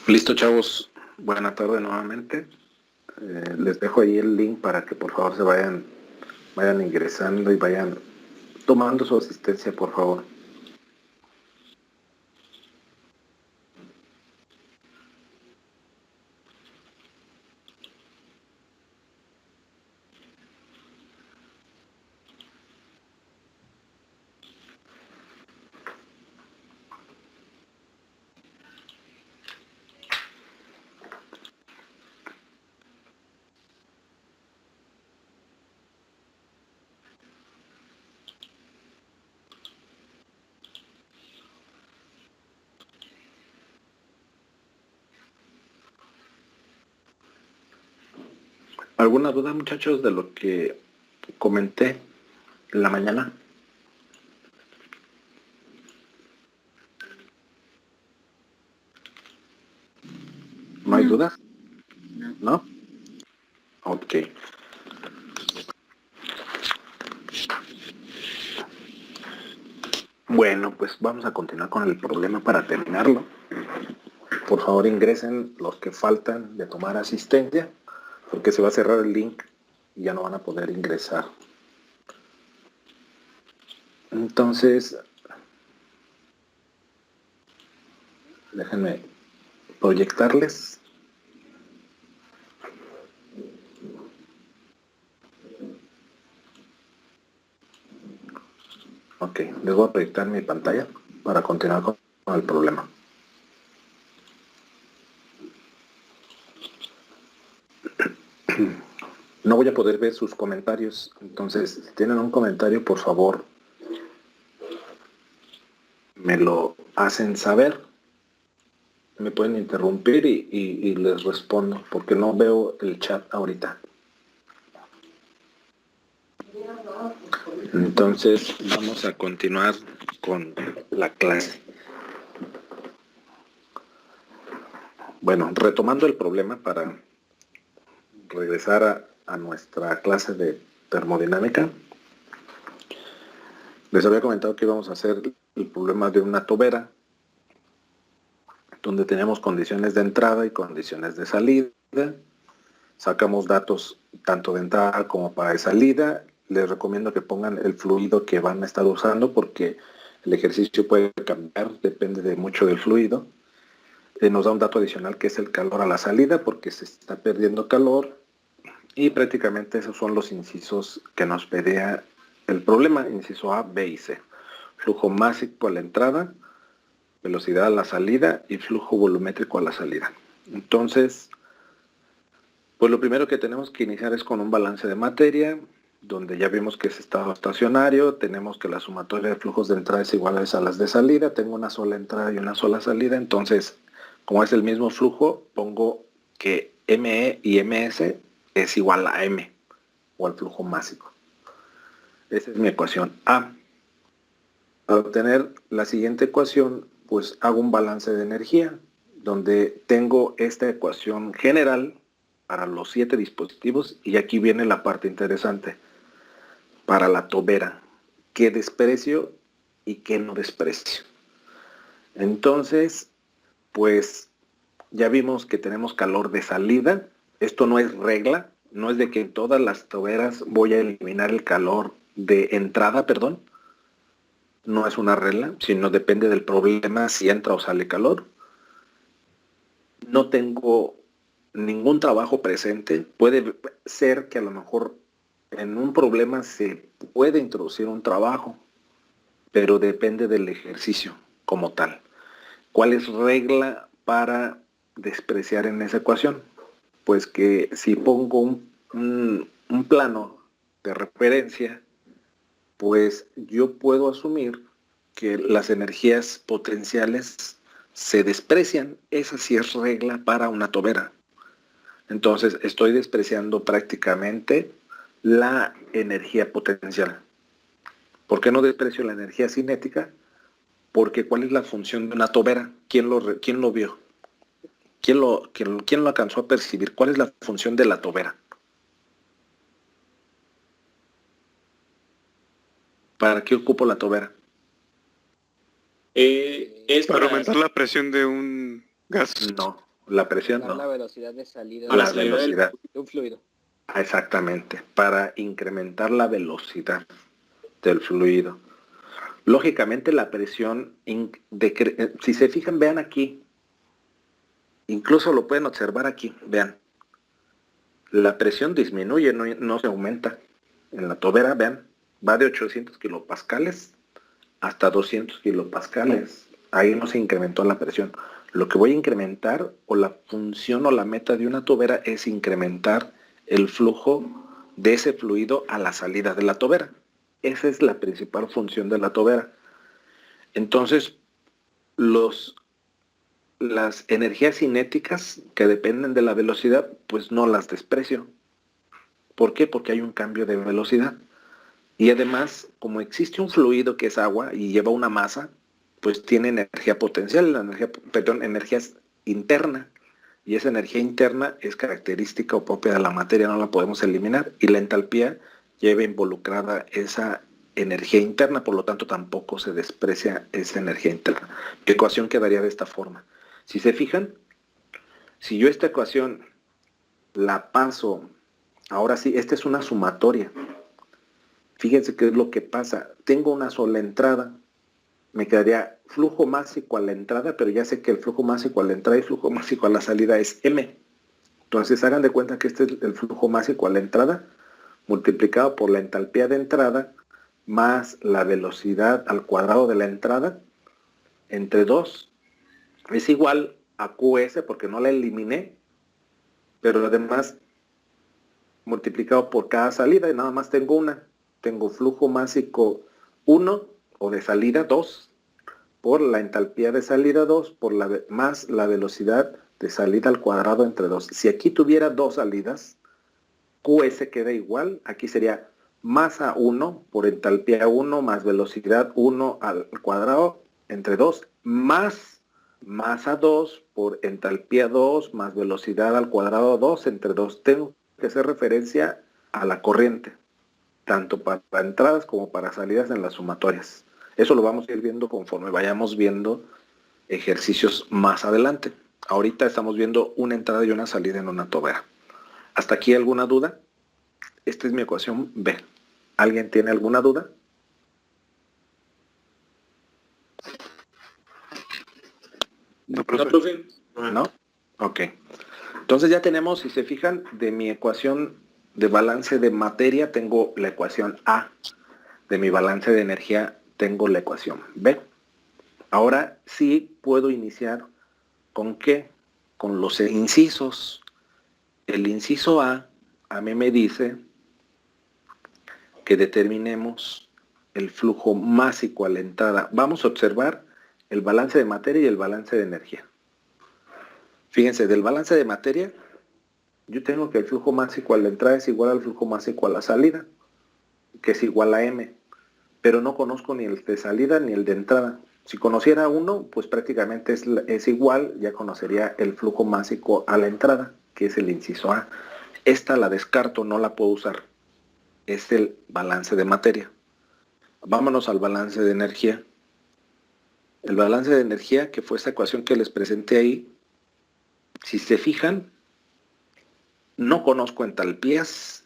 Listo, chavos. Buena tarde nuevamente. Les dejo ahí el link para que por favor se vayan ingresando y vayan tomando su asistencia, por favor. ¿Alguna duda, muchachos, de lo que comenté en la mañana? ¿No hay dudas? ¿No? Ok. Bueno, pues vamos a continuar con el problema para terminarlo. Por favor, ingresen los que faltan de tomar asistencia, porque se va a cerrar el link y ya no van a poder ingresar. Entonces, déjenme proyectarles. Ok, les voy a proyectar mi pantalla para continuar con el problema. No voy a poder ver sus comentarios, entonces si tienen un comentario, por favor, me lo hacen saber. Me pueden interrumpir y les respondo, porque no veo el chat ahorita. Entonces vamos a continuar con la clase. Bueno, retomando el problema para regresar a nuestra clase de termodinámica, les había comentado que íbamos a hacer el problema de una tobera, donde tenemos condiciones de entrada y condiciones de salida. Sacamos datos tanto de entrada como para de salida. Les recomiendo que pongan el fluido que van a estar usando, porque el ejercicio puede cambiar, depende de mucho del fluido. Nos da un dato adicional que es el calor a la salida, porque se está perdiendo calor. Y prácticamente esos son los incisos que nos pedía el problema, inciso A, B y C. Flujo másico a la entrada, velocidad a la salida y flujo volumétrico a la salida. Entonces, pues lo primero que tenemos que iniciar es con un balance de materia, donde ya vimos que es estado estacionario, tenemos que la sumatoria de flujos de entrada es igual a las de salida, tengo una sola entrada y una sola salida, entonces, como es el mismo flujo, pongo que ME y MS es igual a M, o al flujo másico. Esa es mi ecuación A. Para obtener la siguiente ecuación, pues hago un balance de energía, donde tengo esta ecuación general para los 7 dispositivos, y aquí viene la parte interesante. Para la tobera, ¿qué desprecio y qué no desprecio? Entonces, pues ya vimos que tenemos calor de salida. Esto no es regla, no es de que en todas las toberas voy a eliminar el calor de entrada, perdón. No es una regla, sino depende del problema si entra o sale calor. No tengo ningún trabajo presente. Puede ser que a lo mejor en un problema se puede introducir un trabajo, pero depende del ejercicio como tal. ¿Cuál es regla para despreciar en esa ecuación? Pues que si pongo un plano de referencia, pues yo puedo asumir que las energías potenciales se desprecian. Esa sí es regla para una tobera. Entonces estoy despreciando prácticamente la energía potencial. ¿Por qué no desprecio la energía cinética? Porque ¿cuál es la función de una tobera? ¿Quién lo vio? ¿Quién lo alcanzó a percibir? ¿Cuál es la función de la tobera? ¿Para qué ocupo la tobera? Es para aumentar la presión de un gas. No, La presión, la no. velocidad de salida La velocidad. de un fluido. Exactamente, para incrementar la velocidad del fluido. Lógicamente la presión, si se fijan, vean aquí, incluso lo pueden observar aquí, vean, la presión disminuye, no se aumenta. En la tobera, vean, va de 800 kilopascales hasta 200 kilopascales. Ahí no se incrementó la presión. Lo que voy a incrementar, o la función o la meta de una tobera, es incrementar el flujo de ese fluido a la salida de la tobera. Esa es la principal función de la tobera. Entonces, las energías cinéticas que dependen de la velocidad, pues no las desprecio. ¿Por qué? Porque hay un cambio de velocidad. Y además, como existe un fluido que es agua y lleva una masa, pues tiene energía potencial, energía interna. Y esa energía interna es característica o propia de la materia, no la podemos eliminar. Y la entalpía lleva involucrada esa energía interna, por lo tanto tampoco se desprecia esa energía interna. Mi ecuación quedaría de esta forma. Si se fijan, si yo esta ecuación la paso, ahora sí, esta es una sumatoria. Fíjense qué es lo que pasa. Tengo una sola entrada. Me quedaría flujo másico a la entrada, pero ya sé que el flujo másico a la entrada y flujo másico a la salida es M. Entonces hagan de cuenta que este es el flujo másico a la entrada multiplicado por la entalpía de entrada más la velocidad al cuadrado de la entrada entre 2 es igual a QS porque no la eliminé, pero además multiplicado por cada salida y nada más tengo una. Tengo flujo másico 1 o de salida 2 por la entalpía de salida 2 más la velocidad de salida al cuadrado entre 2. Si aquí tuviera dos salidas, QS queda igual. Aquí sería masa 1 por entalpía 1 más velocidad 1 al cuadrado entre 2 más masa 2 por entalpía 2 más velocidad al cuadrado 2 entre 2. Tengo que hacer referencia a la corriente, tanto para entradas como para salidas en las sumatorias. Eso lo vamos a ir viendo conforme vayamos viendo ejercicios más adelante. Ahorita estamos viendo una entrada y una salida en una tobera. ¿Hasta aquí alguna duda? Esta es mi ecuación B. ¿Alguien tiene alguna duda? No, profe. ¿No? Ok. Entonces ya tenemos, si se fijan, de mi ecuación de balance de materia tengo la ecuación A. De mi balance de energía tengo la ecuación B. Ahora sí puedo iniciar ¿con qué? Con los incisos. El inciso A mí me dice que determinemos el flujo másico a la entrada. Vamos a observar el balance de materia y el balance de energía. Fíjense, del balance de materia, yo tengo que el flujo másico a la entrada es igual al flujo másico a la salida, que es igual a M, pero no conozco ni el de salida ni el de entrada. Si conociera uno, pues prácticamente es igual, ya conocería el flujo másico a la entrada, que es el inciso A. Esta la descarto, no la puedo usar. Es el balance de materia. Vámonos al balance de energía. El balance de energía, que fue esta ecuación que les presenté ahí, si se fijan, no conozco entalpías,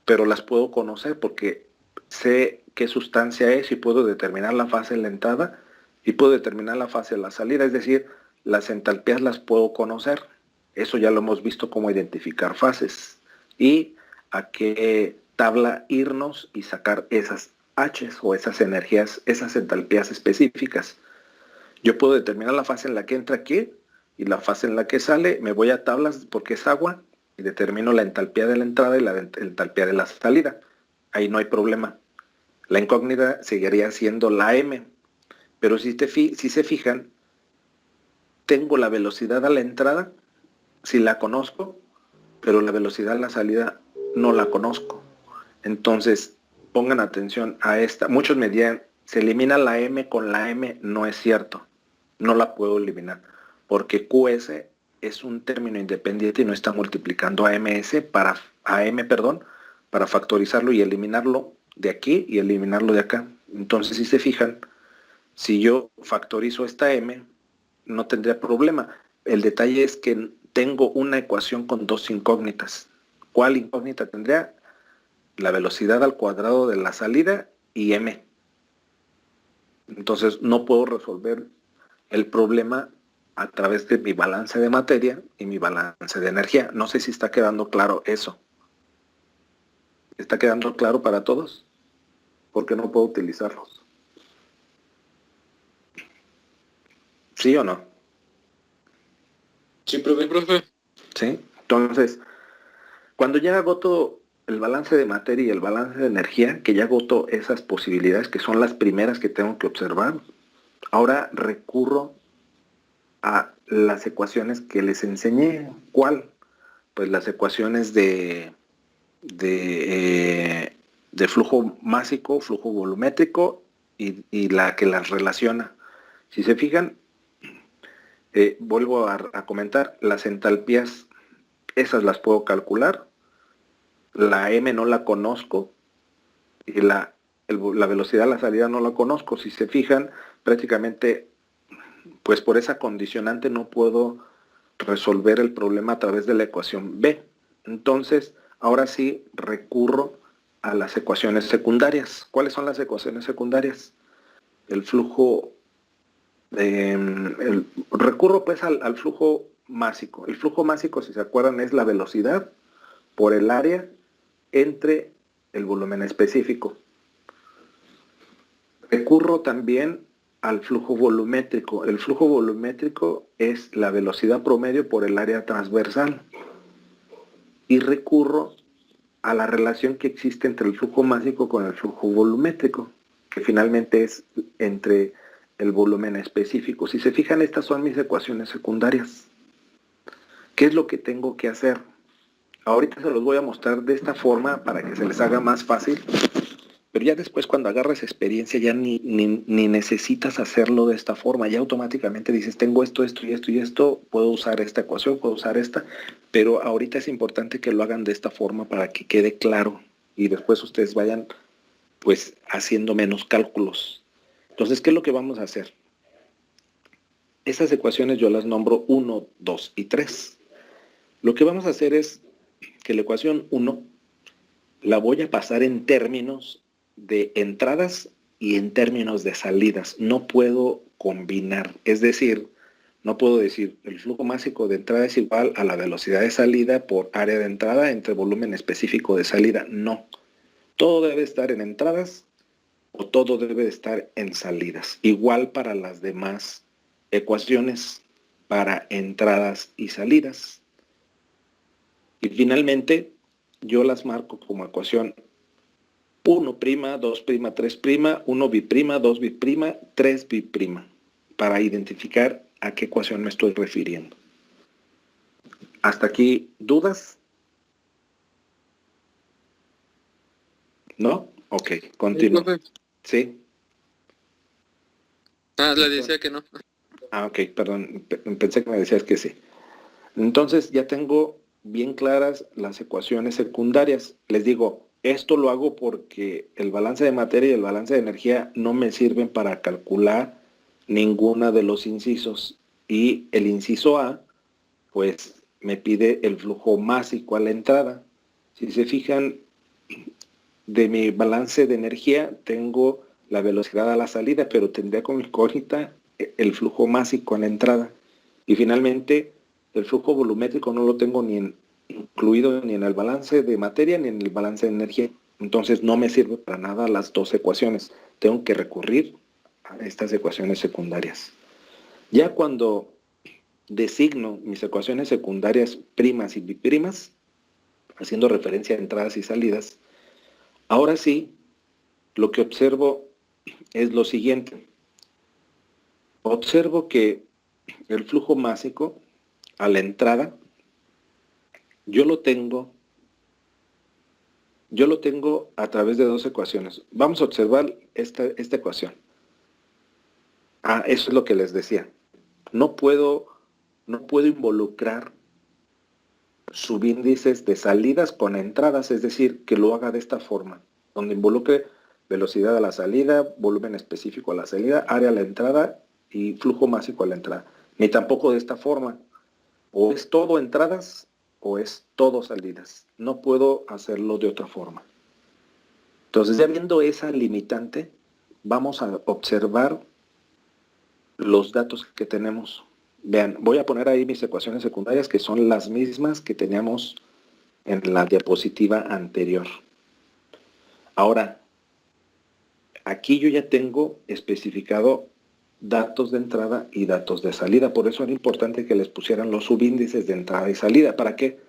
pero las puedo conocer porque sé qué sustancia es y puedo determinar la fase en la entrada y puedo determinar la fase en la salida, es decir, las entalpías las puedo conocer. Eso ya lo hemos visto cómo identificar fases y a qué tabla irnos y sacar esas H's o esas energías, esas entalpías específicas. Yo puedo determinar la fase en la que entra aquí y la fase en la que sale, me voy a tablas porque es agua y determino la entalpía de la entrada y la entalpía de la salida. Ahí no hay problema. La incógnita seguiría siendo la M. Pero si se fijan, tengo la velocidad a la entrada, si la conozco, pero la velocidad a la salida no la conozco. Entonces, pongan atención a esta. Muchos me dirán, se elimina la M con la M, no es cierto. No la puedo eliminar, porque QS es un término independiente y no está multiplicando a M, para factorizarlo y eliminarlo de aquí y eliminarlo de acá. Entonces, si se fijan, si yo factorizo esta M, no tendría problema. El detalle es que tengo una ecuación con dos incógnitas. ¿Cuál incógnita tendría? La velocidad al cuadrado de la salida y m. Entonces no puedo resolver el problema a través de mi balance de materia y mi balance de energía. No sé si está quedando claro eso. ¿Está quedando claro para todos? ¿Por qué no puedo utilizarlos? ¿Sí o no? Sí, profe. ¿Sí? Entonces, cuando ya agoto el balance de materia y el balance de energía, que ya agoto esas posibilidades que son las primeras que tengo que observar, ahora recurro a las ecuaciones que les enseñé. ¿Cuál? Pues las ecuaciones de flujo másico, flujo volumétrico y la que las relaciona. Si se fijan, vuelvo a comentar, las entalpías, esas las puedo calcular, la M no la conozco y la velocidad de la salida no la conozco. Si se fijan, prácticamente, pues por esa condicionante no puedo resolver el problema a través de la ecuación B. Entonces, ahora sí recurro a las ecuaciones secundarias. ¿Cuáles son las ecuaciones secundarias? El flujo, recurro pues al flujo másico. El flujo másico, si se acuerdan, es la velocidad por el área entre el volumen específico. Recurro también al flujo volumétrico. El flujo volumétrico es la velocidad promedio por el área transversal. Y recurro a la relación que existe entre el flujo másico con el flujo volumétrico, que finalmente es entre el volumen específico. Si se fijan, estas son mis ecuaciones secundarias. ¿Qué es lo que tengo que hacer? Ahorita se los voy a mostrar de esta forma para que se les haga más fácil, pero ya después cuando agarres experiencia ya ni necesitas hacerlo de esta forma, ya automáticamente dices, tengo esto, esto y esto y esto, puedo usar esta ecuación, puedo usar esta, pero ahorita es importante que lo hagan de esta forma para que quede claro y después ustedes vayan pues haciendo menos cálculos. Entonces, ¿qué es lo que vamos a hacer? Esas ecuaciones yo las nombro 1, 2 y 3. Lo que vamos a hacer es que la ecuación 1 la voy a pasar en términos de entradas y en términos de salidas. No puedo combinar, es decir, no puedo decir el flujo másico de entrada es igual a la velocidad de salida por área de entrada entre volumen específico de salida. No, todo debe estar en entradas o todo debe estar en salidas. Igual para las demás ecuaciones, para entradas y salidas. Y finalmente, yo las marco como ecuación 1', 2', 3', 1 bi'prima, 2 bi'prima, 3 bi'prima, para identificar a qué ecuación me estoy refiriendo. ¿Hasta aquí dudas? ¿No? Ok, continúo. ¿Sí? Le decía que no. Ok, perdón, pensé que me decías que sí. Entonces ya tengo bien claras las ecuaciones secundarias. Les digo, esto lo hago porque el balance de materia y el balance de energía no me sirven para calcular ninguna de los incisos. Y el inciso A, pues me pide el flujo másico a la entrada. Si se fijan, de mi balance de energía tengo la velocidad a la salida, pero tendría como incógnita el flujo másico a la entrada. Y finalmente, el flujo volumétrico no lo tengo incluido ni en el balance de materia ni en el balance de energía. Entonces no me sirve para nada las dos ecuaciones. Tengo que recurrir a estas ecuaciones secundarias. Ya cuando designo mis ecuaciones secundarias primas y biprimas, haciendo referencia a entradas y salidas, ahora sí, lo que observo es lo siguiente. Observo que el flujo másico a la entrada, yo lo tengo a través de dos ecuaciones. Vamos a observar esta ecuación. Eso es lo que les decía. No puedo involucrar subíndices de salidas con entradas, es decir, que lo haga de esta forma, donde involucre velocidad a la salida, volumen específico a la salida, área a la entrada y flujo másico a la entrada. Ni tampoco de esta forma, O es todo entradas o es todo salidas. No puedo hacerlo de otra forma. Entonces, ya viendo esa limitante, vamos a observar los datos que tenemos. Vean, voy a poner ahí mis ecuaciones secundarias, que son las mismas que teníamos en la diapositiva anterior. Ahora, aquí yo ya tengo especificado datos de entrada y datos de salida. Por eso era importante que les pusieran los subíndices de entrada y salida. ¿Para qué?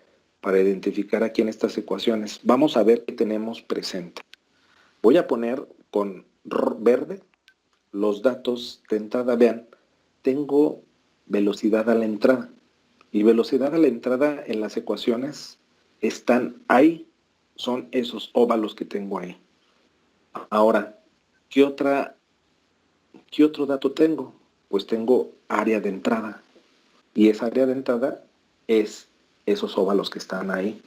Para identificar aquí en estas ecuaciones. Vamos a ver qué tenemos presente. Voy a poner con verde los datos de entrada. Vean, tengo velocidad a la entrada. Y velocidad a la entrada en las ecuaciones están ahí. Son esos óvalos que tengo ahí. Ahora, ¿qué otro dato tengo? Pues tengo área de entrada. Y esa área de entrada es esos óvalos que están ahí.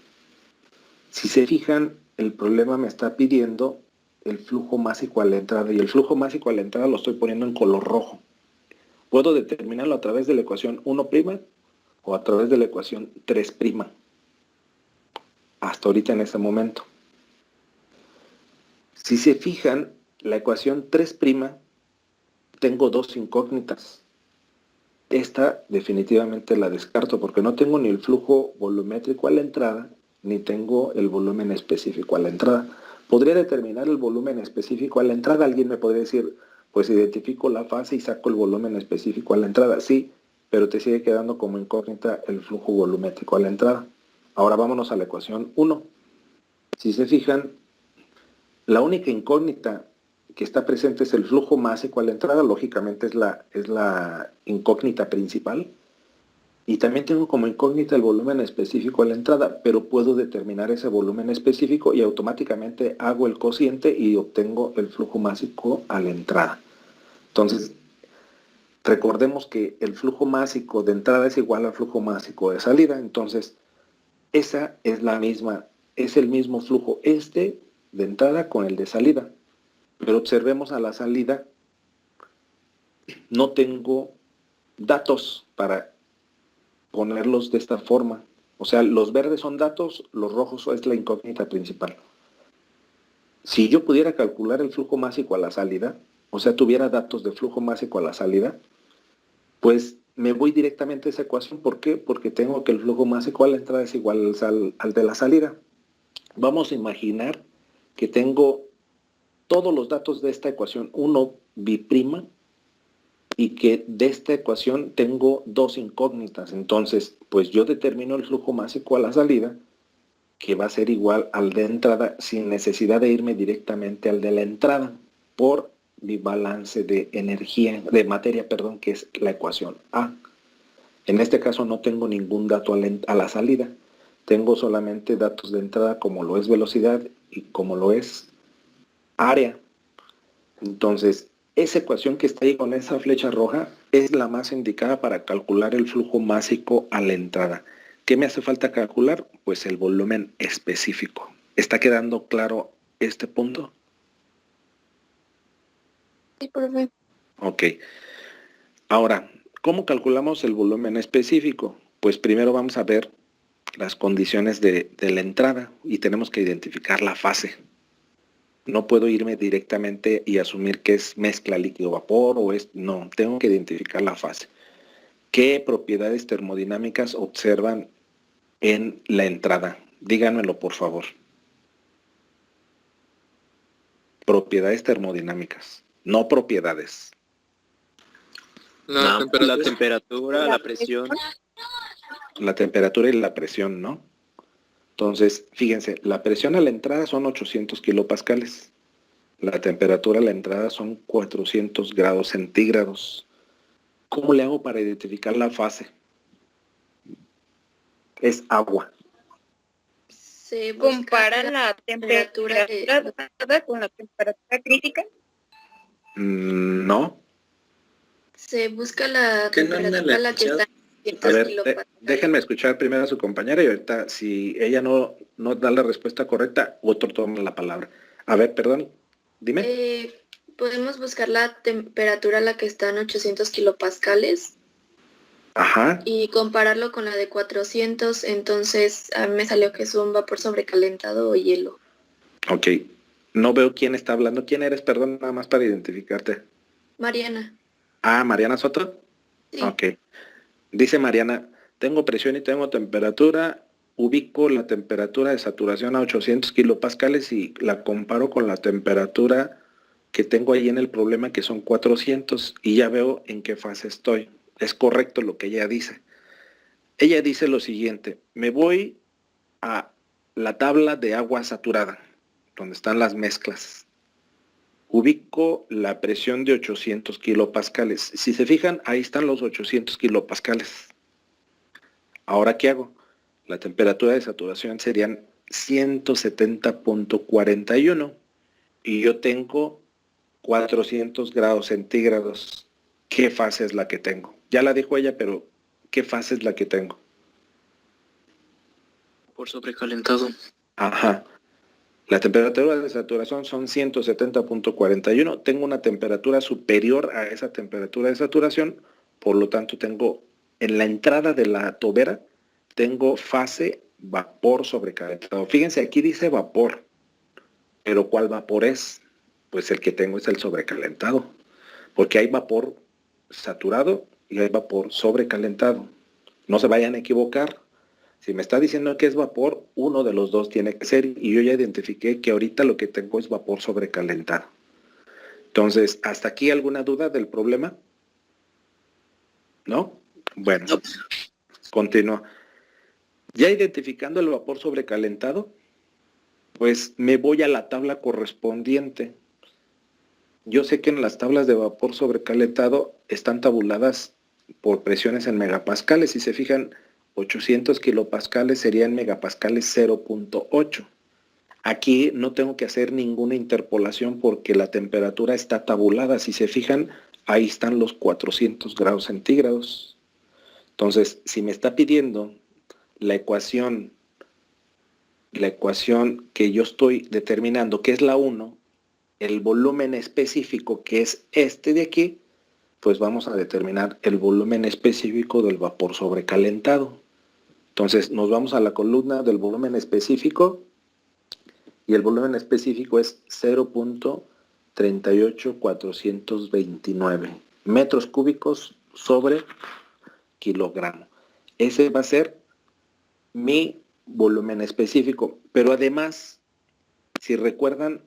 Si se fijan, el problema me está pidiendo el flujo másico a la entrada. Y el flujo másico a la entrada lo estoy poniendo en color rojo. Puedo determinarlo a través de la ecuación 1' o a través de la ecuación 3'. Hasta ahorita en este momento. Si se fijan, la ecuación 3' tengo dos incógnitas. Esta definitivamente la descarto porque no tengo ni el flujo volumétrico a la entrada, ni tengo el volumen específico a la entrada. ¿Podría determinar el volumen específico a la entrada? Alguien me podría decir, pues identifico la fase y saco el volumen específico a la entrada. Sí, pero te sigue quedando como incógnita el flujo volumétrico a la entrada. Ahora vámonos a la ecuación 1. Si se fijan, la única incógnita que está presente es el flujo másico a la entrada, lógicamente es la incógnita principal. Y también tengo como incógnita el volumen específico a la entrada, pero puedo determinar ese volumen específico y automáticamente hago el cociente y obtengo el flujo másico a la entrada. Entonces, recordemos que el flujo másico de entrada es igual al flujo másico de salida, entonces esa es es el mismo flujo de entrada con el de salida. Pero observemos a la salida, no tengo datos para ponerlos de esta forma. O sea, los verdes son datos, los rojos es la incógnita principal. Si yo pudiera calcular el flujo másico a la salida, o sea, tuviera datos de flujo másico a la salida, pues me voy directamente a esa ecuación. ¿Por qué? Porque tengo que el flujo másico a la entrada es igual al de la salida. Vamos a imaginar que tengo todos los datos de esta ecuación 1 biprima y que de esta ecuación tengo dos incógnitas. Entonces, pues yo determino el flujo másico a la salida, que va a ser igual al de entrada, sin necesidad de irme directamente al de la entrada, por mi balance de energía, de materia, perdón, que es la ecuación A. En este caso no tengo ningún dato a la salida, tengo solamente datos de entrada como lo es velocidad y como lo es área. Entonces, esa ecuación que está ahí con esa flecha roja es la más indicada para calcular el flujo másico a la entrada. ¿Qué me hace falta calcular? Pues el volumen específico. ¿Está quedando claro este punto? Sí, profe. Ok. Ahora, ¿cómo calculamos el volumen específico? Pues primero vamos a ver las condiciones de la entrada y tenemos que identificar la fase. No puedo irme directamente y asumir que es mezcla líquido-vapor o es... No, tengo que identificar la fase. ¿Qué propiedades termodinámicas observan en la entrada? Díganmelo, por favor. Propiedades termodinámicas, no propiedades. La temperatura, la presión. La temperatura y la presión, ¿no? Entonces, fíjense, la presión a la entrada son 800 kilopascales. La temperatura a la entrada son 400 grados centígrados. ¿Cómo le hago para identificar la fase? Es agua. Se ¿Compara la temperatura con la temperatura crítica? No. Se busca la ¿Qué no temperatura a la que está A ver, déjenme escuchar primero a su compañera y ahorita, si ella no da la respuesta correcta, otro toma la palabra. A ver, perdón, dime. Podemos buscar la temperatura a la que están 800 kilopascales. Ajá. y compararlo con la de 400, entonces a mí me salió que es un vapor sobrecalentado o hielo. Ok. No veo quién está hablando. ¿Quién eres? Perdón, nada más para identificarte. Mariana. Ah, Mariana Soto. Sí. Ok. Dice Mariana, tengo presión y tengo temperatura. Ubico la temperatura de saturación a 800 kilopascales y la comparo con la temperatura que tengo ahí en el problema, que son 400, y ya veo en qué fase estoy. Es correcto lo que ella dice. Ella dice lo siguiente: me voy a la tabla de agua saturada, donde están las mezclas. Ubico la presión de 800 kilopascales. Si se fijan, ahí están los 800 kilopascales. Ahora, ¿qué hago? La temperatura de saturación serían 170.41 y yo tengo 400 grados centígrados. ¿Qué fase es la que tengo? Ya la dijo ella, pero ¿qué fase es la que tengo? Por sobrecalentado. Ajá. La temperatura de saturación son 170.41. Tengo una temperatura superior a esa temperatura de saturación, por lo tanto tengo en la entrada de la tobera, tengo fase vapor sobrecalentado. Fíjense, aquí dice vapor, pero ¿cuál vapor es? Pues el que tengo es el sobrecalentado, porque hay vapor saturado y hay vapor sobrecalentado. No se vayan a equivocar. Si me está diciendo que es vapor, uno de los dos tiene que ser, y yo ya identifiqué que ahorita lo que tengo es vapor sobrecalentado. Entonces, ¿hasta aquí alguna duda del problema? ¿No? Bueno, No. continúo. Ya identificando el vapor sobrecalentado, pues me voy a la tabla correspondiente. Yo sé que en las tablas de vapor sobrecalentado están tabuladas por presiones en megapascales. Si se fijan, 800 kilopascales serían megapascales 0.8. Aquí no tengo que hacer ninguna interpolación porque la temperatura está tabulada. Si se fijan, ahí están los 400 grados centígrados. Entonces, si me está pidiendo la ecuación que yo estoy determinando, que es la 1, el volumen específico, que es este de aquí, pues vamos a determinar el volumen específico del vapor sobrecalentado. Entonces nos vamos a la columna del volumen específico y el volumen específico es 0.38429 metros cúbicos sobre kilogramo. Ese va a ser mi volumen específico, pero además, si recuerdan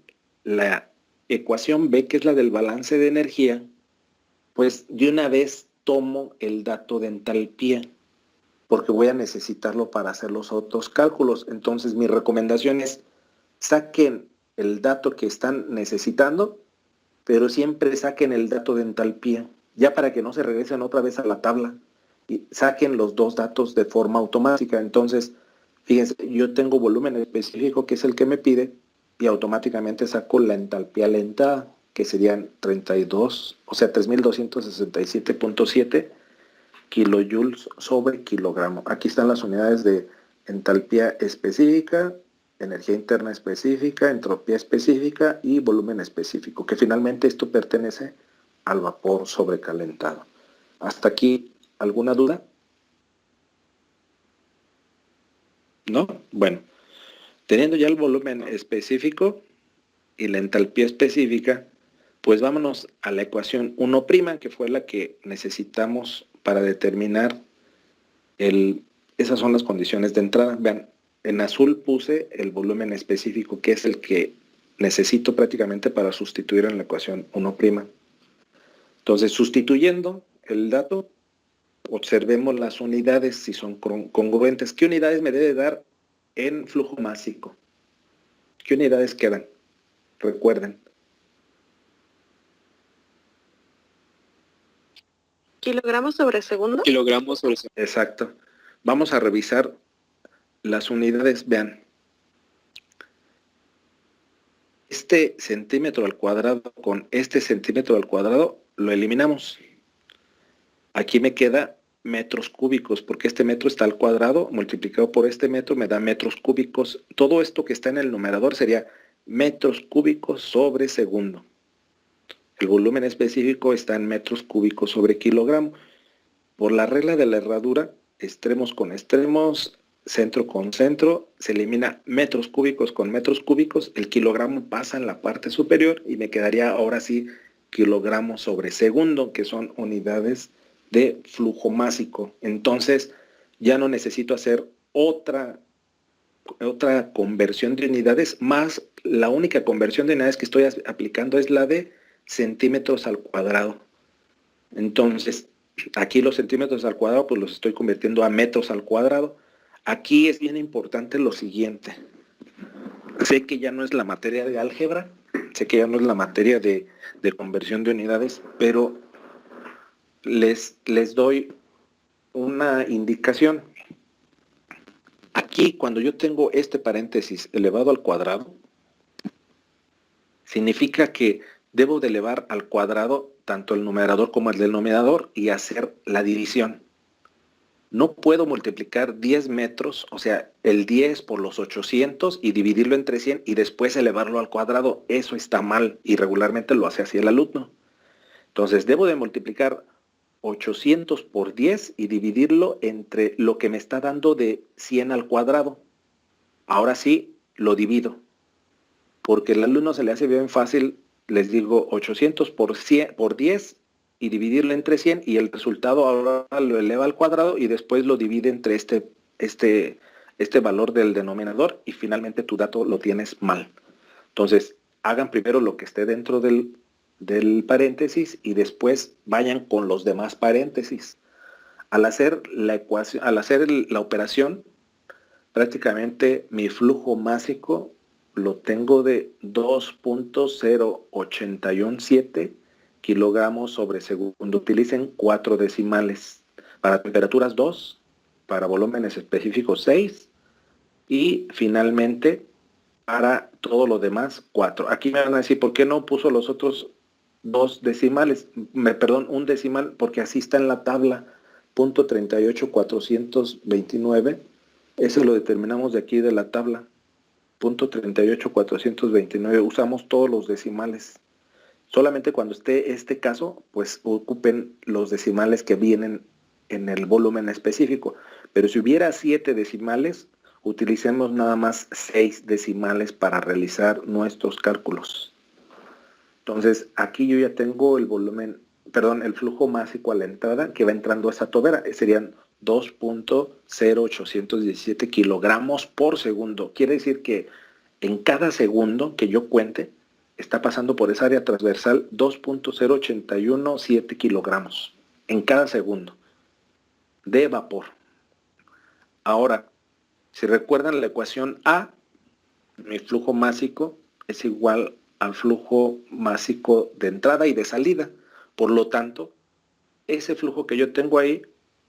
la ecuación B, que es la del balance de energía, pues de una vez tomo el dato de entalpía, porque voy a necesitarlo para hacer los otros cálculos. Entonces mi recomendación es, saquen el dato que están necesitando, pero siempre saquen el dato de entalpía, ya para que no se regresen otra vez a la tabla, y saquen los dos datos de forma automática. Entonces, fíjense, yo tengo volumen específico, que es el que me pide, y automáticamente saco la entalpía alentada, que serían 32, o sea, 3267.7 kilojoules sobre kilogramo. Aquí están las unidades de entalpía específica, energía interna específica, entropía específica y volumen específico, que finalmente esto pertenece al vapor sobrecalentado. ¿Hasta aquí alguna duda? ¿No? Bueno, teniendo ya el volumen específico y la entalpía específica, pues vámonos a la ecuación 1', que fue la que necesitamos para determinar esas son las condiciones de entrada. Vean, en azul puse el volumen específico, que es el que necesito prácticamente para sustituir en la ecuación 1'. Entonces, sustituyendo el dato, observemos las unidades, si son congruentes. ¿Qué unidades me debe dar en flujo másico? ¿Qué unidades quedan? Recuerden. ¿Kilogramos sobre segundo? Kilogramos sobre segundo. Exacto. Vamos a revisar las unidades. Vean. Este centímetro al cuadrado con este centímetro al cuadrado lo eliminamos. Aquí me queda metros cúbicos, porque este metro está al cuadrado, multiplicado por este metro me da metros cúbicos. Todo esto que está en el numerador sería metros cúbicos sobre segundo. El volumen específico está en metros cúbicos sobre kilogramo. Por la regla de la herradura, extremos con extremos, centro con centro, se elimina metros cúbicos con metros cúbicos, el kilogramo pasa en la parte superior y me quedaría ahora sí kilogramos sobre segundo, que son unidades de flujo másico. Entonces ya no necesito hacer otra conversión de unidades, más la única conversión de unidades que estoy aplicando es la de centímetros al cuadrado. Entonces, aquí los centímetros al cuadrado, pues los estoy convirtiendo a metros al cuadrado. Aquí es bien importante lo siguiente. Sé que ya no es la materia de álgebra, sé que ya no es la materia de conversión de unidades, pero les doy una indicación. Aquí, cuando yo tengo este paréntesis elevado al cuadrado, significa que debo de elevar al cuadrado tanto el numerador como el denominador y hacer la división. No puedo multiplicar 10 metros, o sea, el 10 por los 800 y dividirlo entre 100 y después elevarlo al cuadrado. Eso está mal y regularmente lo hace así el alumno. Entonces, debo de multiplicar 800 por 10 y dividirlo entre lo que me está dando de 100 al cuadrado. Ahora sí, lo divido. Porque al alumno se le hace bien fácil, les digo 800 por 10 y dividirlo entre 100 y el resultado ahora lo eleva al cuadrado y después lo divide entre este valor del denominador y finalmente tu dato lo tienes mal. Entonces, hagan primero lo que esté dentro del paréntesis y después vayan con los demás paréntesis. Al hacer la operación, prácticamente mi flujo másico lo tengo de 2.0817 kilogramos sobre segundo. Utilicen 4 decimales. Para temperaturas 2, para volúmenes específicos 6 y finalmente para todo lo demás 4. Aquí me van a decir, ¿por qué no puso los otros 2 decimales? Un decimal, porque así está en la tabla. Punto 38429. Eso lo determinamos de aquí de la tabla. Punto 38429. Usamos todos los decimales. Solamente cuando esté este caso, pues ocupen los decimales que vienen en el volumen específico. Pero si hubiera 7 decimales, utilicemos nada más 6 decimales para realizar nuestros cálculos. Entonces, aquí yo ya tengo el flujo másico a la entrada que va entrando a esa tobera. Serían 2.0817 kilogramos por segundo. Quiere decir que en cada segundo que yo cuente, está pasando por esa área transversal 2.0817 kilogramos en cada segundo de vapor. Ahora, si recuerdan la ecuación A, mi flujo másico es igual al flujo másico de entrada y de salida. Por lo tanto, ese flujo que yo tengo ahí,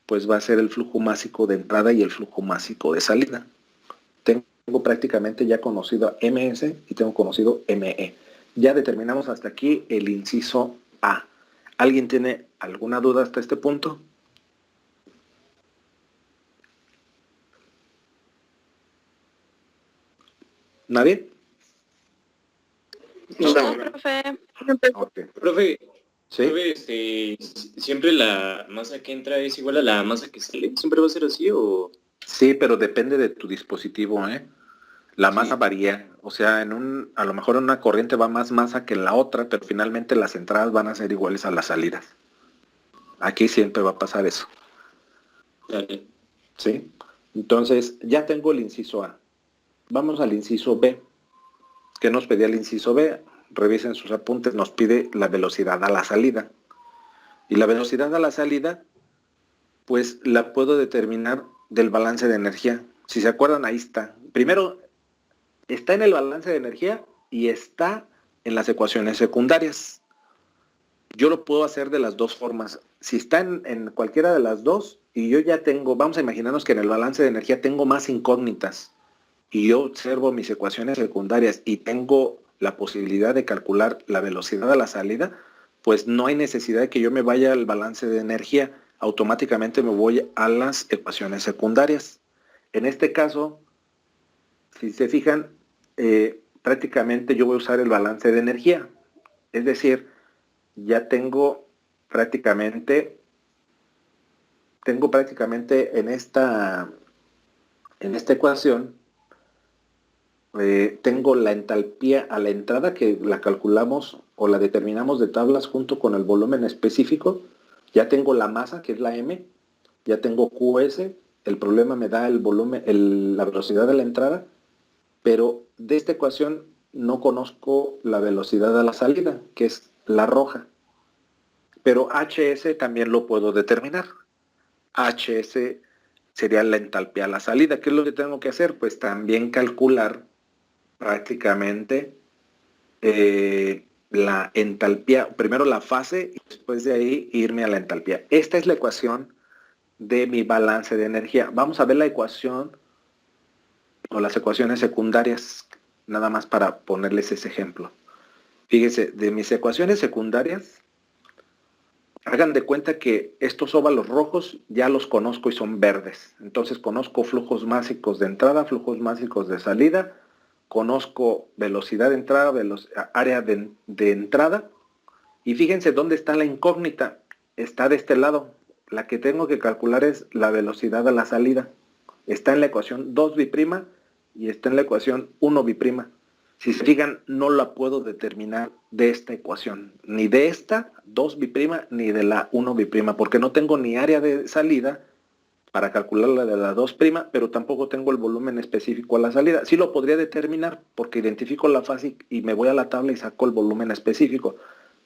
pues va a ser el flujo másico de entrada y el flujo másico de salida. Tengo prácticamente ya conocido MS y tengo conocido ME. Ya determinamos hasta aquí el inciso A. ¿Alguien tiene alguna duda hasta este punto? ¿Nadie? No, profe. Okay. Profe, ¿Sí? profe, ¿siempre la masa que entra es igual a la masa que sale? ¿Siempre va a ser así o...? Sí, pero depende de tu dispositivo, ¿eh? La masa Sí. varía, o sea, a lo mejor en una corriente va más masa que en la otra, pero finalmente las entradas van a ser iguales a las salidas. Aquí siempre va a pasar eso, Dale. ¿sí? Entonces, ya tengo el inciso A. Vamos al inciso B. ¿Qué nos pedía el inciso B? Revisen sus apuntes, nos pide la velocidad a la salida. Y la velocidad a la salida, pues la puedo determinar del balance de energía. Si se acuerdan, ahí está. Primero, está en el balance de energía y está en las ecuaciones secundarias. Yo lo puedo hacer de las dos formas. Si está en cualquiera de las dos y yo ya tengo, vamos a imaginarnos que en el balance de energía tengo más incógnitas y yo observo mis ecuaciones secundarias y tengo la posibilidad de calcular la velocidad a la salida, pues no hay necesidad de que yo me vaya al balance de energía. Automáticamente me voy a las ecuaciones secundarias. En este caso, si se fijan, prácticamente yo voy a usar el balance de energía. Es decir, ya tengo prácticamente tengo prácticamente en esta ecuación, tengo la entalpía a la entrada que la calculamos o la determinamos de tablas junto con el volumen específico. Ya tengo la masa, que es la M, ya tengo QS, el problema me da el volumen, la velocidad de la entrada, pero de esta ecuación no conozco la velocidad de la salida, que es la roja. Pero HS también lo puedo determinar. HS sería la entalpía a la salida. ¿Qué es lo que tengo que hacer? Pues también calcular prácticamente la entalpía, primero la fase y después de ahí irme a la entalpía. Esta es la ecuación de mi balance de energía. Vamos a ver la ecuación o las ecuaciones secundarias, nada más para ponerles ese ejemplo. Fíjense, de mis ecuaciones secundarias, hagan de cuenta que estos óvalos rojos ya los conozco y son verdes. Entonces conozco flujos másicos de entrada, flujos másicos de salida, conozco velocidad de entrada, área de entrada. Y fíjense dónde está la incógnita. Está de este lado. La que tengo que calcular es la velocidad a la salida. Está en la ecuación 2' y está en la ecuación 1'. Si se fijan, no la puedo determinar de esta ecuación, ni de esta 2' ni de la 1', porque no tengo ni área de salida para calcular la de la 2', pero tampoco tengo el volumen específico a la salida. Sí lo podría determinar porque identifico la fase y me voy a la tabla y saco el volumen específico,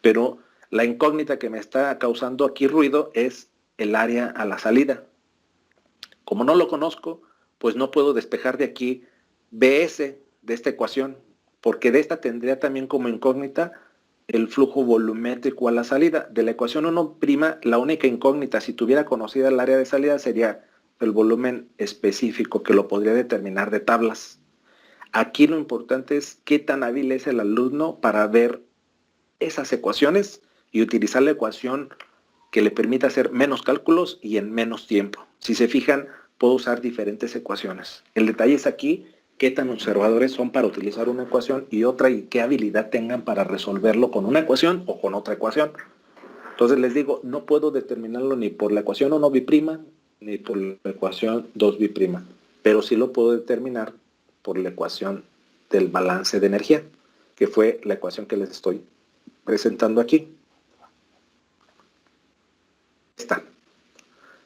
pero la incógnita que me está causando aquí ruido es el área a la salida. Como no lo conozco, pues no puedo despejar de aquí BS de esta ecuación, porque de esta tendría también como incógnita el flujo volumétrico a la salida. De la ecuación 1', la única incógnita, si tuviera conocida el área de salida, sería el volumen específico, que lo podría determinar de tablas. Aquí lo importante es qué tan hábil es el alumno para ver esas ecuaciones y utilizar la ecuación que le permita hacer menos cálculos y en menos tiempo. Si se fijan, puedo usar diferentes ecuaciones. El detalle es aquí qué tan observadores son para utilizar una ecuación y otra, y qué habilidad tengan para resolverlo con una ecuación o con otra ecuación. Entonces les digo, no puedo determinarlo ni por la ecuación 1' ni por la ecuación 2', pero sí lo puedo determinar por la ecuación del balance de energía, que fue la ecuación que les estoy presentando aquí. Está.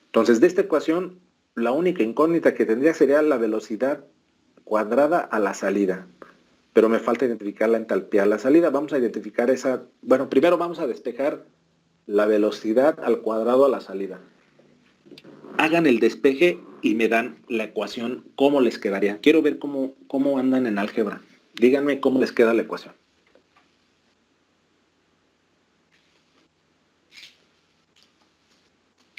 Entonces, de esta ecuación, la única incógnita que tendría sería la velocidad cuadrada a la salida. Pero me falta identificar la entalpía a la salida. Vamos a identificar esa... Bueno, primero vamos a despejar la velocidad al cuadrado a la salida. Hagan el despeje y me dan la ecuación, cómo les quedaría. Quiero ver cómo andan en álgebra. Díganme cómo les queda la ecuación.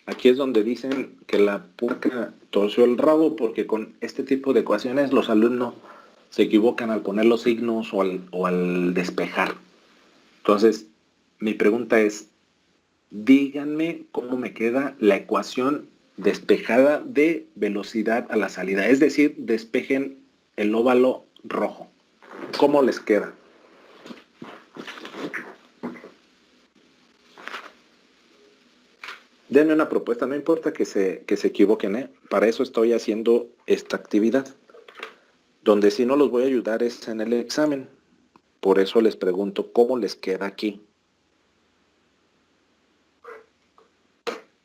Aquí es donde dicen que la puerca torció el rabo, porque con este tipo de ecuaciones los alumnos se equivocan al poner los signos o al despejar. Entonces, mi pregunta es, díganme cómo me queda la ecuación despejada de velocidad a la salida. Es decir, despejen el óvalo rojo. ¿Cómo les queda? Denme una propuesta, no importa que se equivoquen, ¿eh? Para eso estoy haciendo esta actividad. Donde sí no los voy a ayudar es en el examen. Por eso les pregunto cómo les queda aquí.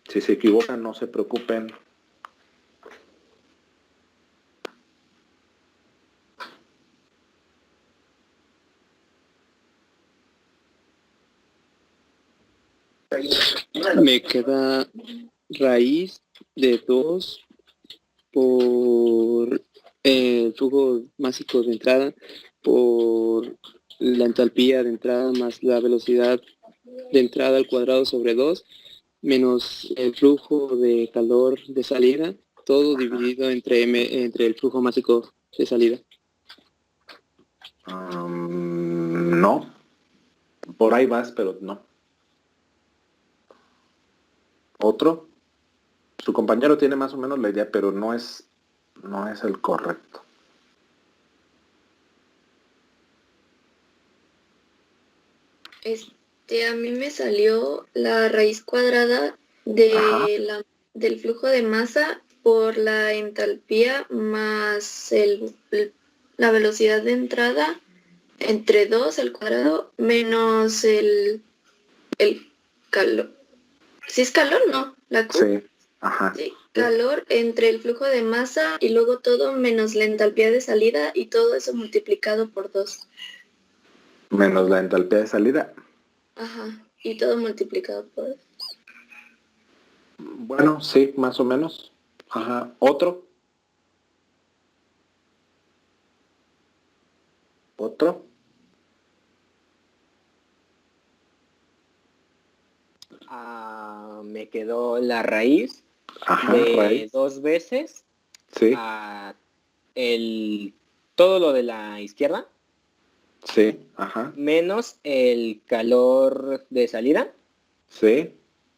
Si se equivocan, no se preocupen. Me queda raíz de 2 por el flujo másico de entrada por la entalpía de entrada más la velocidad de entrada al cuadrado sobre 2 menos el flujo de calor de salida, todo dividido entre el flujo másico de salida. No. Por ahí vas, pero no. ¿Otro? Su compañero tiene más o menos la idea, pero no es el correcto. A mí me salió la raíz cuadrada de Ajá. la del flujo de masa por la entalpía más la velocidad de entrada entre 2 al cuadrado menos el calor. ¿Sí es calor? No, la Q. Sí, ajá. Sí, calor entre el flujo de masa y luego todo menos la entalpía de salida y todo eso multiplicado por 2. Menos la entalpía de salida. Ajá, y todo multiplicado por 2. Bueno, sí, más o menos. Ajá. ¿Otro? ¿Otro? Me quedó la raíz Ajá, de raíz. 2 veces Sí, todo lo de la izquierda sí, ajá, menos el calor de salida, sí,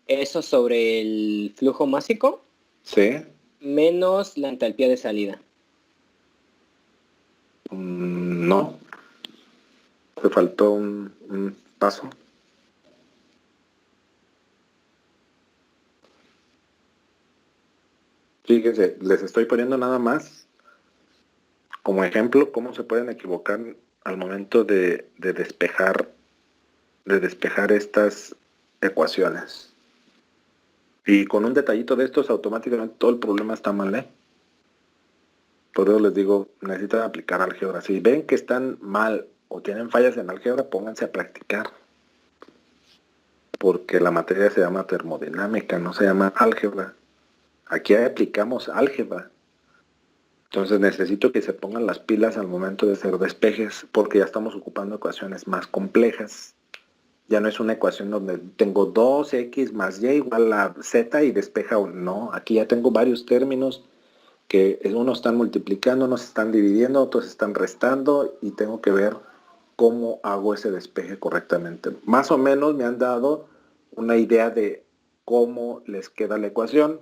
eso sobre el flujo másico sí. menos la entalpía de salida. No, te faltó un paso. Fíjense, les estoy poniendo nada más como ejemplo cómo se pueden equivocar al momento de despejar estas ecuaciones. Y con un detallito de estos, automáticamente todo el problema está mal, ¿eh? Por eso les digo, necesitan aplicar álgebra. Si ven que están mal o tienen fallas en álgebra, pónganse a practicar. Porque la materia se llama termodinámica, no se llama álgebra. Aquí aplicamos álgebra. Entonces necesito que se pongan las pilas al momento de hacer despejes, porque ya estamos ocupando ecuaciones más complejas. Ya no es una ecuación donde tengo 2x más y igual a z y despeja un no. Aquí ya tengo varios términos que unos están multiplicando, unos están dividiendo, otros están restando y tengo que ver cómo hago ese despeje correctamente. Más o menos me han dado una idea de cómo les queda la ecuación.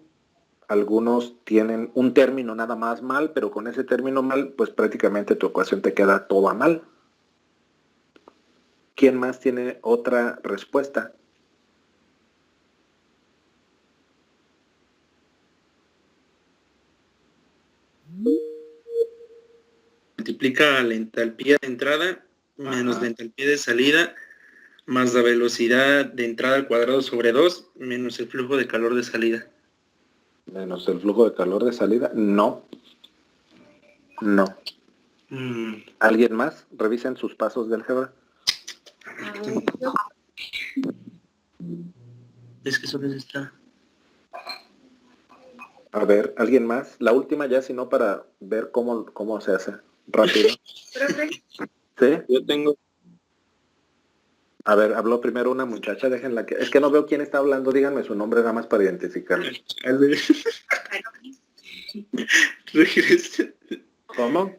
Algunos tienen un término nada más mal, pero con ese término mal, pues prácticamente tu ecuación te queda toda mal. ¿Quién más tiene otra respuesta? Multiplica la entalpía de entrada menos la entalpía de salida más la velocidad de entrada al cuadrado sobre 2 menos el flujo de calor de salida. Menos el flujo de calor de salida. No. No. ¿Alguien más? Revisen sus pasos de álgebra. Es que solo es esta. A ver, ¿alguien más? La última ya, si no, para ver cómo se hace. Rápido. ¿Sí? Yo tengo. A ver, habló primero una muchacha, déjenla que... Es que no veo quién está hablando, díganme su nombre nada más para identificarlo. Regresa. ¿Cómo?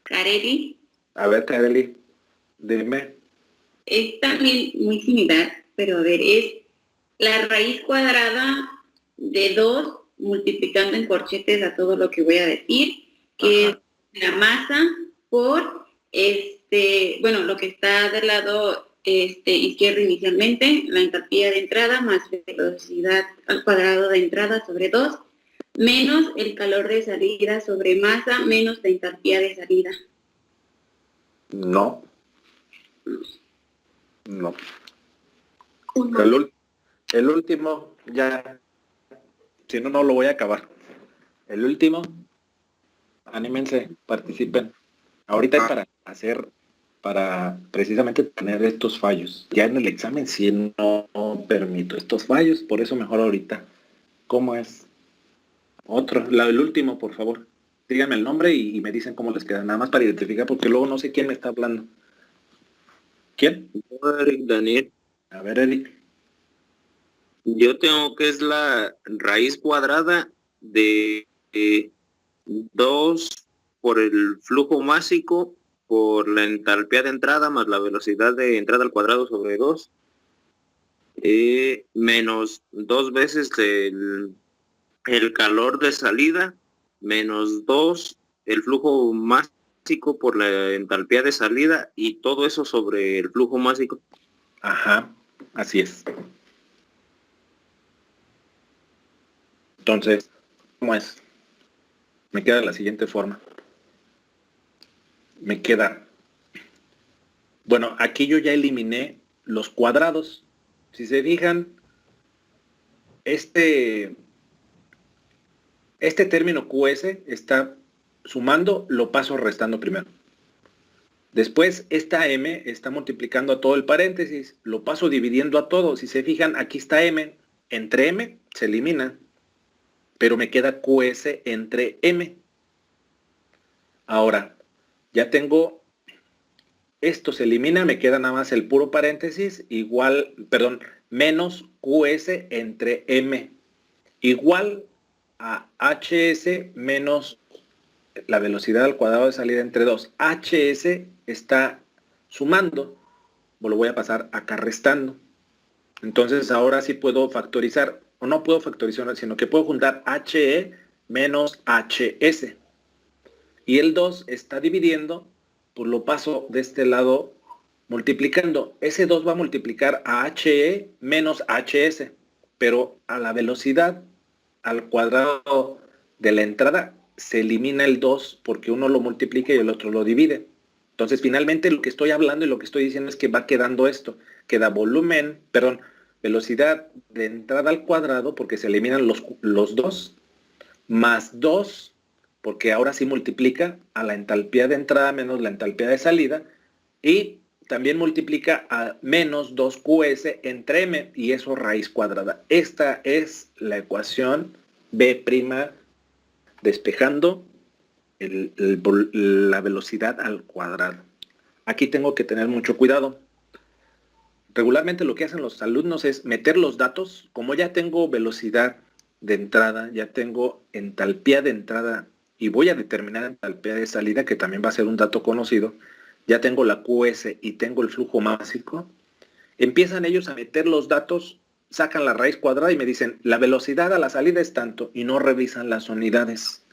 Carelli, A ver, Kareli, dime. es también muy similar, pero a ver, es la raíz cuadrada de 2 multiplicando en corchetes a todo lo que voy a decir, que Ajá. es la masa por, bueno, lo que está del lado izquierdo inicialmente, la entalpía de entrada más velocidad al cuadrado de entrada sobre 2, menos el calor de salida sobre masa, menos la entalpía de salida. No. No. El último, ya, si no, no lo voy a acabar. El último, anímense, participen. Ahorita es para precisamente tener estos fallos. Ya en el examen sí no permito estos fallos, por eso mejor ahorita. ¿Cómo es? Otro, el último, por favor. Díganme el nombre y me dicen cómo les queda, nada más para identificar, porque luego no sé quién me está hablando. ¿Quién? Eric Daniel. A ver, Eric. Yo tengo que es la raíz cuadrada de 2 por el flujo másico por la entalpía de entrada más la velocidad de entrada al cuadrado sobre 2 menos 2 veces el calor de salida menos 2 el flujo másico por la entalpía de salida y todo eso sobre el flujo másico. Ajá, así es. Entonces, ¿cómo es? Me queda de la siguiente forma. Me queda... Bueno, aquí yo ya eliminé los cuadrados. Si se fijan, este término QS está sumando, lo paso restando primero. Después, esta M está multiplicando a todo el paréntesis, lo paso dividiendo a todo. Si se fijan, aquí está M. Entre M se elimina, pero me queda QS entre M. Ahora, ya tengo... Esto se elimina, me queda nada más el puro paréntesis, menos QS entre M, igual a HS menos la velocidad al cuadrado de salida entre 2. HS está sumando, lo voy a pasar acá restando. Entonces ahora sí puedo factorizar, o no puedo factorizar, sino que puedo juntar HE menos HS. Y el 2 está dividiendo, pues lo paso de este lado multiplicando. Ese 2 va a multiplicar a HE menos HS, pero a la velocidad al cuadrado de la entrada se elimina el 2 porque uno lo multiplica y el otro lo divide. Entonces finalmente lo que estoy hablando y lo que estoy diciendo es que va quedando esto. Queda velocidad de entrada al cuadrado porque se eliminan los 2, más 2, porque ahora sí multiplica a la entalpía de entrada menos la entalpía de salida, y también multiplica a menos 2QS entre M, y eso raíz cuadrada. Esta es la ecuación B' despejando la velocidad al cuadrado. Aquí tengo que tener mucho cuidado. Regularmente lo que hacen los alumnos es meter los datos. Como ya tengo velocidad de entrada, ya tengo entalpía de entrada y voy a determinar entalpía de salida, que también va a ser un dato conocido, ya tengo la QS y tengo el flujo másico, empiezan ellos a meter los datos, sacan la raíz cuadrada y me dicen, la velocidad a la salida es tanto, y no revisan las unidades.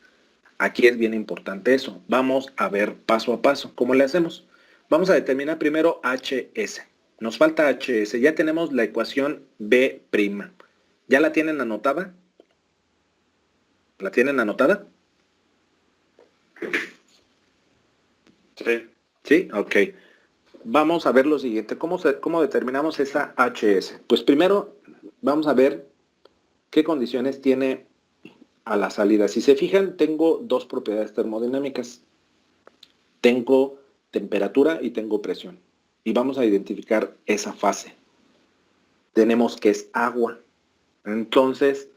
Aquí es bien importante eso. Vamos a ver paso a paso. ¿Cómo le hacemos? Vamos a determinar primero HS. Nos falta HS. Ya tenemos la ecuación B'. ¿Ya la tienen anotada? ¿La tienen anotada? Sí. ¿Sí? Ok. Vamos a ver lo siguiente. ¿Cómo determinamos esa HS? Pues primero vamos a ver qué condiciones tiene a la salida. Si se fijan, tengo dos propiedades termodinámicas. Tengo temperatura y tengo presión. Y vamos a identificar esa fase. Tenemos que es agua. Entonces,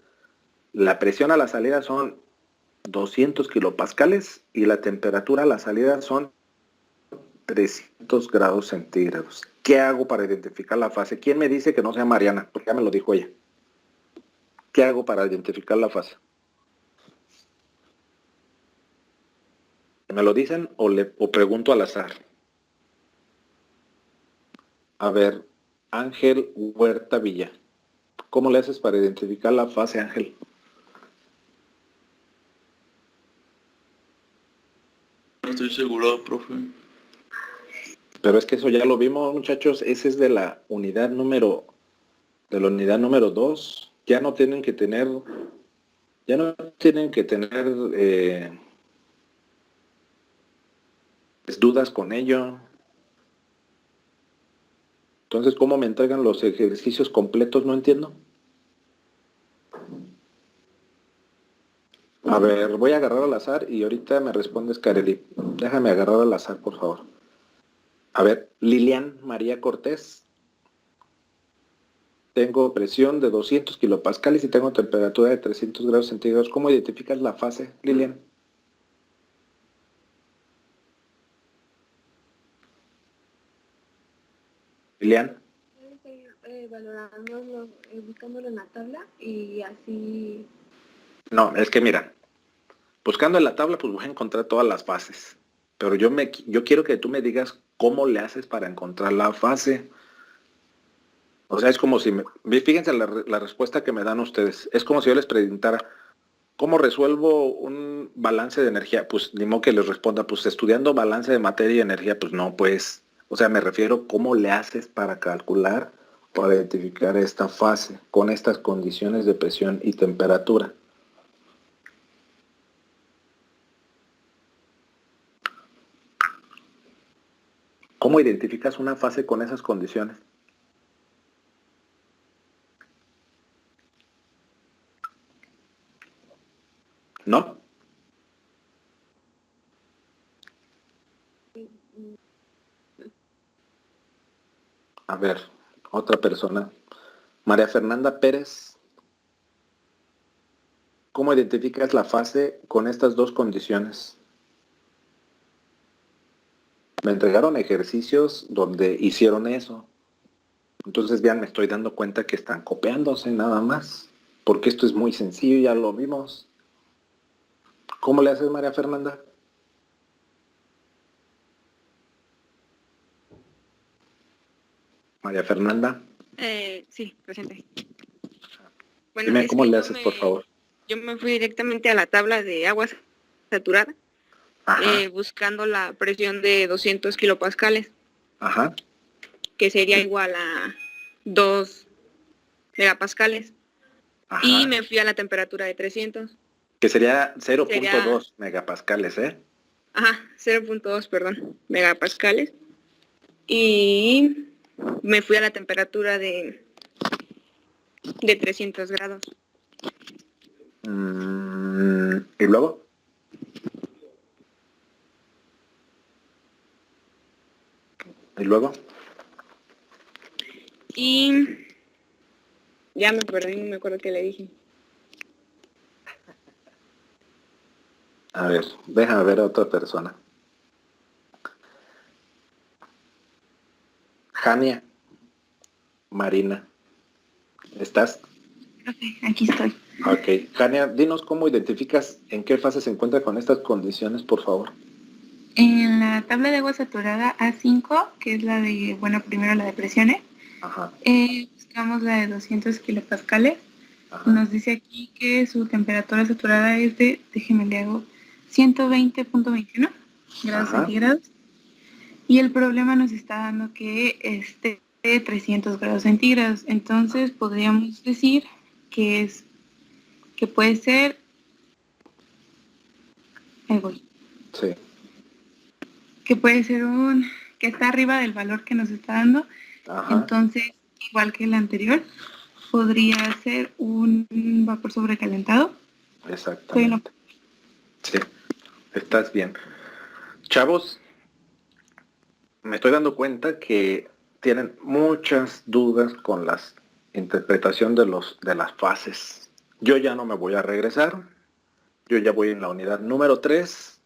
la presión a la salida son 200 kilopascales y la temperatura a la salida son 300 grados centígrados. ¿Qué hago para identificar la fase? ¿Quién me dice que no sea Mariana? Porque ya me lo dijo ella. ¿Qué hago para identificar la fase? ¿Me lo dicen o pregunto al azar? A ver, Ángel Huerta Villa. ¿Cómo le haces para identificar la fase, Ángel? No estoy seguro, profe. Pero es que eso ya lo vimos, muchachos. Ese es de la unidad número 2. Ya no tienen que tener dudas con ello. Entonces, ¿cómo me entregan los ejercicios completos? No entiendo. A ver, voy a agarrar al azar y ahorita me respondes, Kareli. Déjame agarrar al azar, por favor. A ver, Lilian María Cortés. Tengo presión de 200 kilopascales y tengo temperatura de 300 grados centígrados. ¿Cómo identificas la fase, Lilian? Lilian. Valorándolo, buscándolo en la tabla y así... No, es que mira, buscando en la tabla pues voy a encontrar todas las fases. Pero yo quiero que tú me digas cómo le haces para encontrar la fase. O sea, es como si fíjense la respuesta que me dan ustedes. Es como si yo les preguntara, ¿cómo resuelvo un balance de energía? Pues ni modo que les responda, pues estudiando balance de materia y energía, pues no, pues. O sea, me refiero, ¿cómo le haces para calcular, para identificar esta fase con estas condiciones de presión y temperatura? ¿Cómo identificas una fase con esas condiciones? ¿No? A ver, otra persona. María Fernanda Pérez. ¿Cómo identificas la fase con estas dos condiciones? Me entregaron ejercicios donde hicieron eso. Entonces, vean, me estoy dando cuenta que están copiándose nada más. Porque esto es muy sencillo, ya lo vimos. ¿Cómo le haces, María Fernanda? María Fernanda. Sí, presente. Bueno, Dime es cómo que le haces, por favor. yo me fui directamente a la tabla de agua saturada, Ajá, buscando la presión de 200 kilopascales, ajá, que sería igual a 2 megapascales, y ajá. me fui a la temperatura de 300. Que sería Sería, 0.2 megapascales, ¿eh? ajá, 0.2, perdón, megapascales, y me fui a la temperatura de 300 grados. ¿Y luego? ¿Y luego? Y ya me perdí, no me acuerdo qué le dije. A ver, déjame ver a otra persona. Jania Marina. ¿Estás? Profe, aquí estoy. Ok. Jania, dinos cómo identificas en qué fase se encuentra con estas condiciones, por favor. En la tabla de agua saturada A5, que es la de, bueno, primero la de presiones, Ajá, buscamos la de 200 kilopascales. ajá, Nos dice aquí que su temperatura saturada es de, déjeme le hago, 120.21 grados ajá. centígrados. Y el problema nos está dando que esté de 300 grados centígrados. Entonces podríamos decir que puede ser, ahí voy, Sí. que puede ser que está arriba del valor que nos está dando. Ajá, Entonces, igual que el anterior, podría ser un vapor sobrecalentado. exactamente. Sí, estás bien. Chavos, me estoy dando cuenta que tienen muchas dudas con la interpretación de las fases. Yo ya no me voy a regresar. Yo ya voy en la unidad número 3.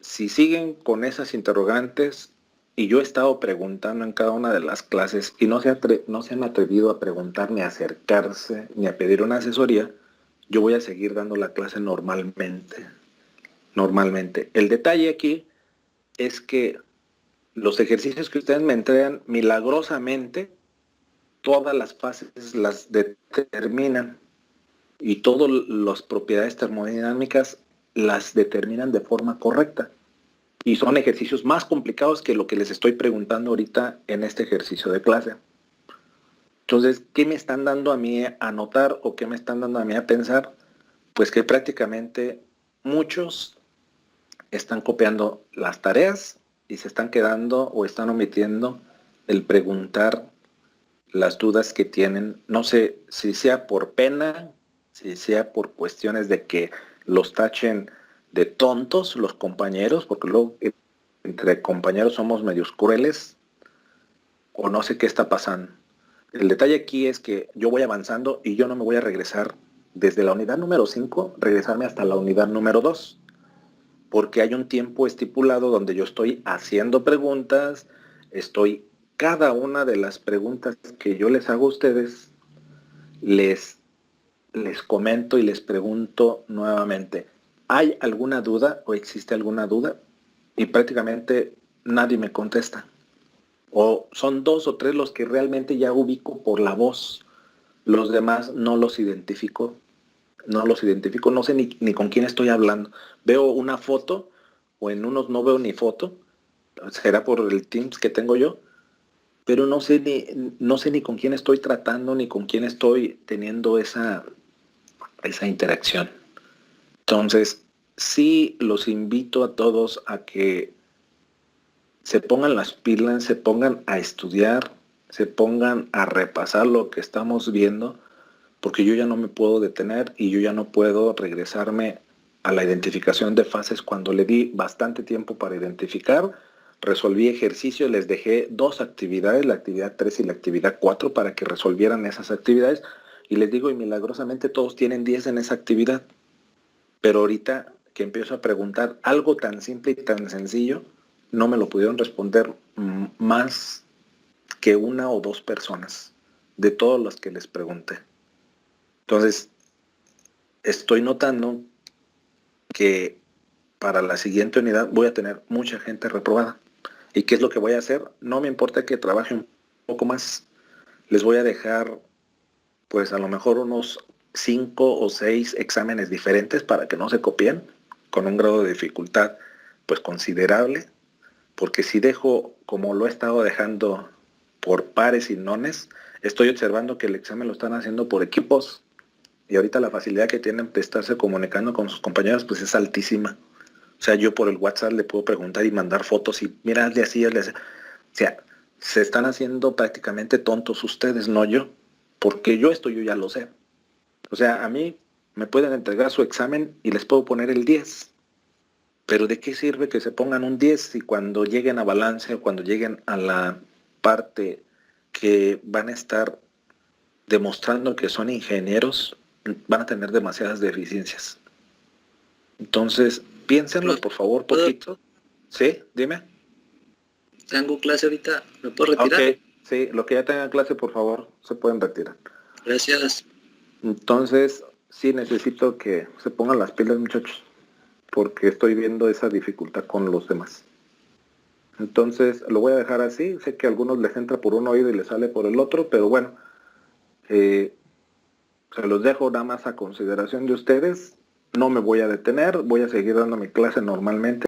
Si siguen con esas interrogantes, y yo he estado preguntando en cada una de las clases y no se han atrevido a preguntar, ni a acercarse, ni a pedir una asesoría, yo voy a seguir dando la clase normalmente. El detalle aquí es que los ejercicios que ustedes me entregan, milagrosamente, todas las fases las determinan y todas las propiedades termodinámicas las determinan de forma correcta. Y son ejercicios más complicados que lo que les estoy preguntando ahorita en este ejercicio de clase. Entonces, ¿qué me están dando a mí a notar o qué me están dando a mí a pensar? Pues que prácticamente muchos están copiando las tareas y se están quedando o están omitiendo el preguntar las dudas que tienen. No sé si sea por pena, si sea por cuestiones de que los tachen de tontos los compañeros, porque luego entre compañeros somos medios crueles, o no sé qué está pasando. El detalle aquí es que yo voy avanzando y yo no me voy a regresar desde la unidad número 5, regresarme hasta la unidad número 2, porque hay un tiempo estipulado donde yo estoy haciendo preguntas, cada una de las preguntas que yo les hago a ustedes, les comento y les pregunto nuevamente, ¿hay alguna duda o existe alguna duda? Y prácticamente nadie me contesta. O son 2 o 3 los que realmente ya ubico por la voz. Los demás no los identifico. No sé ni con quién estoy hablando. Veo una foto o en unos no veo ni foto. Será por el Teams que tengo yo. Pero no sé ni con quién estoy tratando ni con quién estoy teniendo esa interacción. Entonces, sí los invito a todos a que se pongan las pilas, se pongan a estudiar, se pongan a repasar lo que estamos viendo, porque yo ya no me puedo detener y yo ya no puedo regresarme a la identificación de fases cuando le di bastante tiempo para identificar. Resolví ejercicios, les dejé 2 actividades, la actividad 3 y la actividad 4, para que resolvieran esas actividades. Y les digo, y milagrosamente todos tienen 10 en esa actividad. Pero ahorita que empiezo a preguntar algo tan simple y tan sencillo, no me lo pudieron responder más que 1 o 2 personas de todos los que les pregunté. Entonces, estoy notando que para la siguiente unidad voy a tener mucha gente reprobada. ¿Y qué es lo que voy a hacer? No me importa que trabaje un poco más. Les voy a dejar, pues a lo mejor unos 5 o 6 exámenes diferentes para que no se copien, con un grado de dificultad pues considerable, porque si dejo, como lo he estado dejando, por pares y nones, estoy observando que el examen lo están haciendo por equipos, y ahorita la facilidad que tienen de estarse comunicando con sus compañeros pues es altísima. O sea, yo por el WhatsApp le puedo preguntar y mandar fotos y mira, hazle así, hazle así. O sea, se están haciendo prácticamente tontos ustedes, no yo. Porque yo ya lo sé. O sea, a mí me pueden entregar su examen y les puedo poner el 10. Pero ¿de qué sirve que se pongan un 10 si cuando lleguen a balance o cuando lleguen a la parte que van a estar demostrando que son ingenieros, van a tener demasiadas deficiencias? Entonces, piénsenlo, por favor, poquito. ¿Sí? Dime. Tengo clase ahorita, ¿me puedo retirar? Ok, sí, lo que ya tengan clase, por favor, se pueden retirar. Gracias. Entonces, sí necesito que se pongan las pilas, muchachos, porque estoy viendo esa dificultad con los demás. Entonces, lo voy a dejar así. Sé que a algunos les entra por un oído y les sale por el otro, pero bueno, se los dejo nada más a consideración de ustedes. No me voy a detener, voy a seguir dando mi clase normalmente.